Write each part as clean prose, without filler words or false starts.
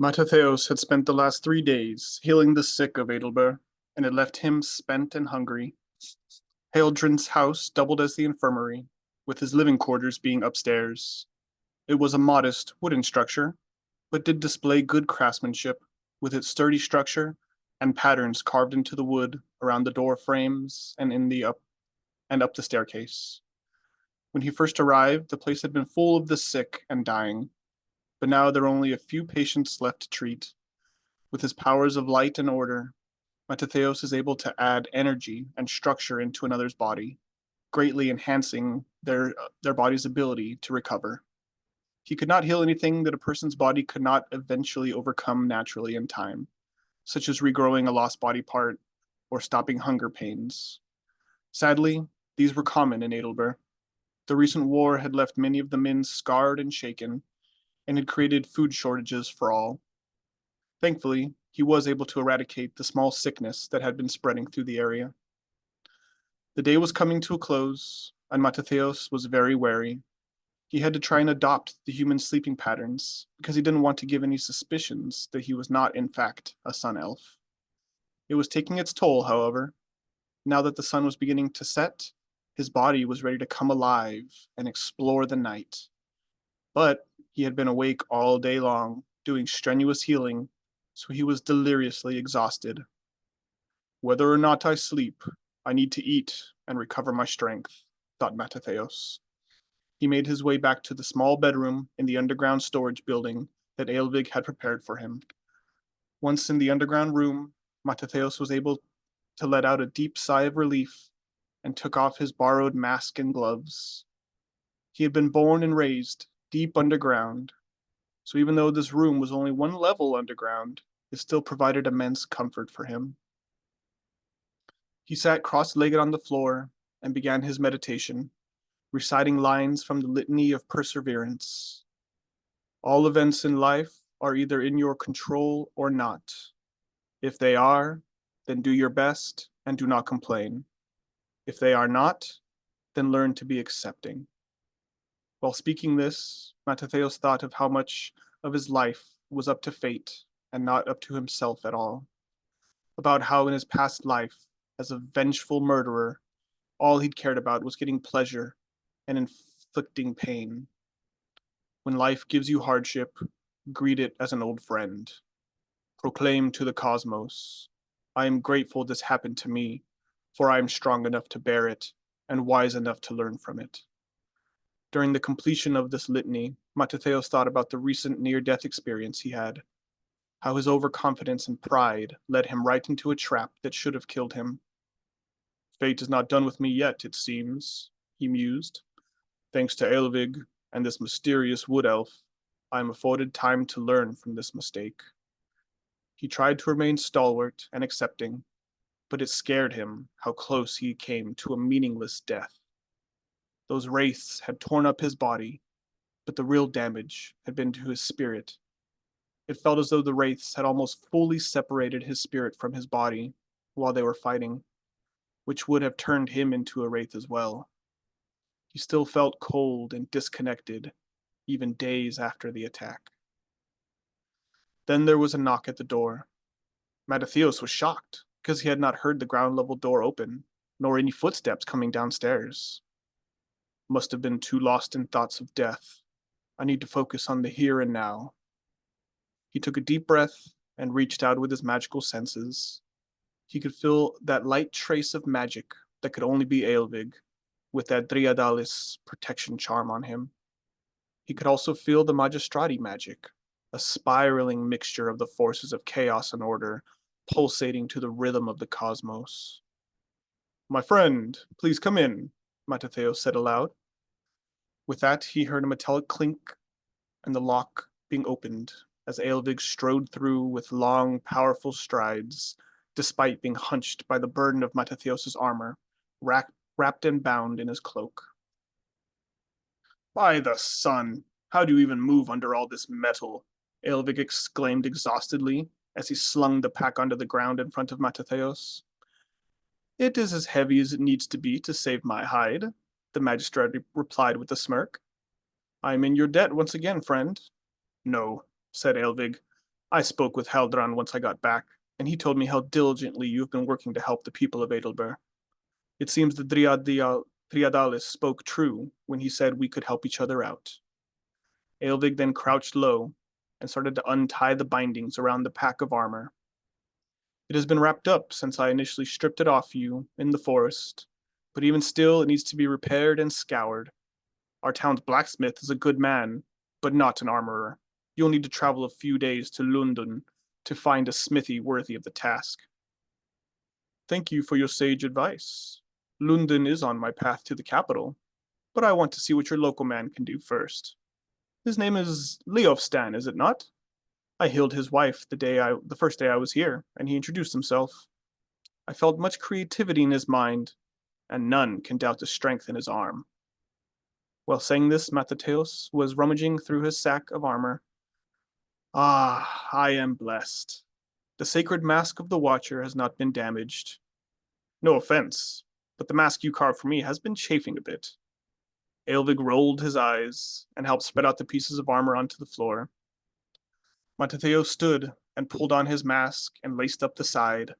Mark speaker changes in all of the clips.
Speaker 1: Mattathios had spent the last 3 days healing the sick of Aedalbur, and had left him spent and hungry. Heldren's house doubled as the infirmary, with his living quarters being upstairs. It was a modest wooden structure, but did display good craftsmanship, with its sturdy structure and patterns carved into the wood around the door frames and up the staircase. When he first arrived, the place had been full of the sick and dying, but now there were only a few patients left to treat. With his powers of light and order, Mattathios is able to add energy and structure into another's body, greatly enhancing their body's ability to recover. He could not heal anything that a person's body could not eventually overcome naturally in time, such as regrowing a lost body part or stopping hunger pains. Sadly, these were common in Aedalbur. The recent war had left many of the men scarred and shaken, and had created food shortages for all. Thankfully, he was able to eradicate the small sickness that had been spreading through the area. The day was coming to a close, and Mattathios was very wary. He had to try and adopt the human sleeping patterns, because he didn't want to give any suspicions that he was not, in fact, a sun elf. It was taking its toll, however. Now that the sun was beginning to set, his body was ready to come alive and explore the night. But he had been awake all day long, doing strenuous healing, so he was deliriously exhausted. Whether or not I sleep, I need to eat and recover my strength, thought Mattathios. He made his way back to the small bedroom in the underground storage building that Aelvig had prepared for him. Once in the underground room, Mattathios was able to let out a deep sigh of relief and took off his borrowed mask and gloves. He had been born and raised deep underground, so even though this room was only one level underground, it still provided immense comfort for him. He sat cross-legged on the floor and began his meditation, reciting lines from the Litany of Perseverance. All events in life are either in your control or not. If they are, then do your best and do not complain. If they are not, then learn to be accepting. While speaking this, Mattathios thought of how much of his life was up to fate and not up to himself at all. About how in his past life, as a vengeful murderer, all he'd cared about was getting pleasure and inflicting pain. When life gives you hardship, greet it as an old friend. Proclaim to the cosmos, I am grateful this happened to me, for I am strong enough to bear it and wise enough to learn from it. During the completion of this litany, Mattathios thought about the recent near-death experience he had, how his overconfidence and pride led him right into a trap that should have killed him. Fate is not done with me yet, it seems, he mused. Thanks to Aelvig and this mysterious wood elf, I am afforded time to learn from this mistake. He tried to remain stalwart and accepting, but it scared him how close he came to a meaningless death. Those wraiths had torn up his body, but the real damage had been to his spirit. It felt as though the wraiths had almost fully separated his spirit from his body while they were fighting, which would have turned him into a wraith as well. He still felt cold and disconnected, even days after the attack. Then there was a knock at the door. Mattathios was shocked, because he had not heard the ground-level door open, nor any footsteps coming downstairs. Must have been too lost in thoughts of death. I need to focus on the here and now. He took a deep breath and reached out with his magical senses. He could feel that light trace of magic that could only be Aelvig, with that Driadalis protection charm on him. He could also feel the Magistrati magic, a spiraling mixture of the forces of chaos and order, pulsating to the rhythm of the cosmos. My friend, please come in, Mattathios said aloud. With that, he heard a metallic clink and the lock being opened as Aelvig strode through with long, powerful strides, despite being hunched by the burden of Mattathios' armor, wrapped and bound in his cloak. By the sun, how do you even move under all this metal? Aelvig exclaimed exhaustedly as he slung the pack onto the ground in front of Mattathios. It is as heavy as it needs to be to save my hide, the magistrate replied with a smirk. I am in your debt once again, friend. No, said Aelvig. I spoke with Haldran once I got back, and he told me how diligently you've been working to help the people of Aedalbur. It seems the Triadalis spoke true when he said we could help each other out. Aelvig then crouched low and started to untie the bindings around the pack of armor. It has been wrapped up since I initially stripped it off you in the forest, but even still it needs to be repaired and scoured. Our town's blacksmith is a good man, but not an armorer. You'll need to travel a few days to London to find a smithy worthy of the task. Thank you for your sage advice. London is on my path to the capital, but I want to see what your local man can do first. His name is Leofstan, is it not? I healed his wife the first day I was here, and he introduced himself. I felt much creativity in his mind, and none can doubt the strength in his arm. While saying this, Mattateusz was rummaging through his sack of armor. Ah, I am blessed. The sacred mask of the Watcher has not been damaged. No offense, but the mask you carved for me has been chafing a bit. Aelvig rolled his eyes and helped spread out the pieces of armor onto the floor. Mattateusz stood and pulled on his mask and laced up the side.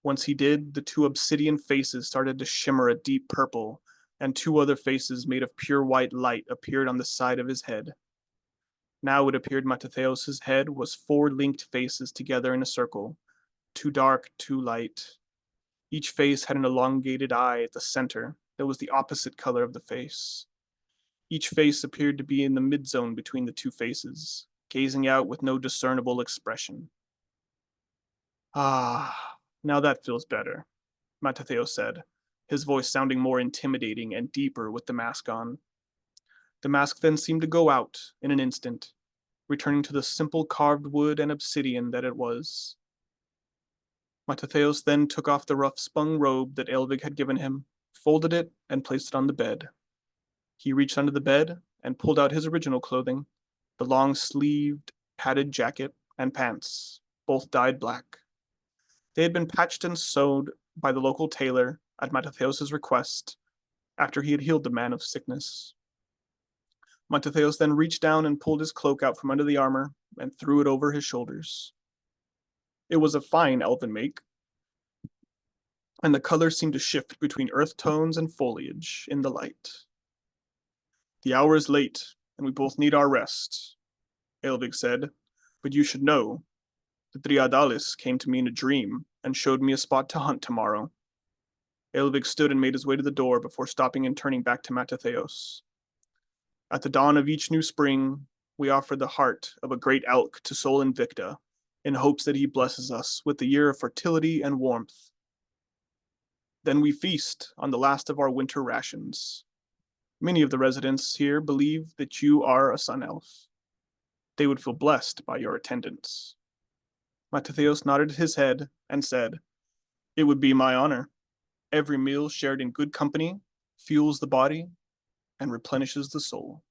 Speaker 1: Once he did, the two obsidian faces started to shimmer a deep purple, and two other faces made of pure white light appeared on the side of his head. Now it appeared Mattateusz's head was four linked faces together in a circle, too dark, too light. Each face had an elongated eye at the center that was the opposite color of the face. Each face appeared to be in the mid-zone between the two faces, gazing out with no discernible expression. Ah, now that feels better, Mattateusz said, his voice sounding more intimidating and deeper with the mask on. The mask then seemed to go out in an instant, returning to the simple carved wood and obsidian that it was. Mattateusz then took off the rough-spun robe that Aelvig had given him, folded it, and placed it on the bed. He reached under the bed and pulled out his original clothing, the long-sleeved, padded jacket and pants, both dyed black. They had been patched and sewed by the local tailor at Mattateusz's request after he had healed the man of sickness. Mattateusz then reached down and pulled his cloak out from under the armor and threw it over his shoulders. It was a fine elven make, and the colors seemed to shift between earth tones and foliage in the light. The hour is late, and we both need our rest, Aelvig said, but you should know. The Triadalis came to me in a dream and showed me a spot to hunt tomorrow. Aelvig stood and made his way to the door before stopping and turning back to Mattateusz. At the dawn of each new spring, we offer the heart of a great elk to Sol Invicta, in hopes that he blesses us with the year of fertility and warmth. Then we feast on the last of our winter rations. Many of the residents here believe that you are a sun elf. They would feel blessed by your attendance. Mattateusz nodded his head and said, "It would be my honor. Every meal shared in good company fuels the body and replenishes the soul."